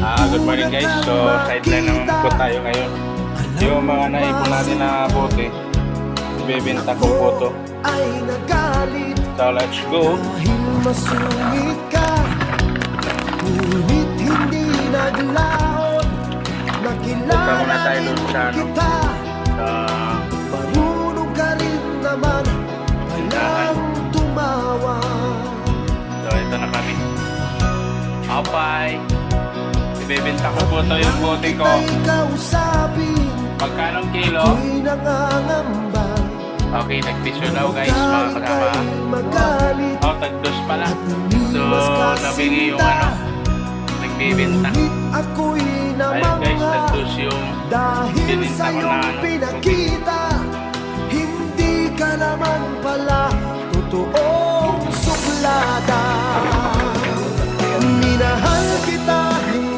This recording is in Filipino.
Good morning guys. So sideline naman po tayo ngayon. Yung mga naipon natin na bote, ibebenta ko po to. So let's go. Dahil masungit ka, ngunit hindi naglaon. Punta muna tayo doon sa ano, kita, sa marunong ka rin naman palang tumawa. so ito na kami. Okay. Ibebenta ko po to yung bote ko. Magkanong kilo? Ako'y nangangamba. Okay, nagpisyo daw guys mga kasama. Oh, tagdos pala. So, nabingi yung ano, nagbibenta. Ayun guys, tagdos yung bininta ko na ano. Pinakita, hindi ka naman pala totoong sukla.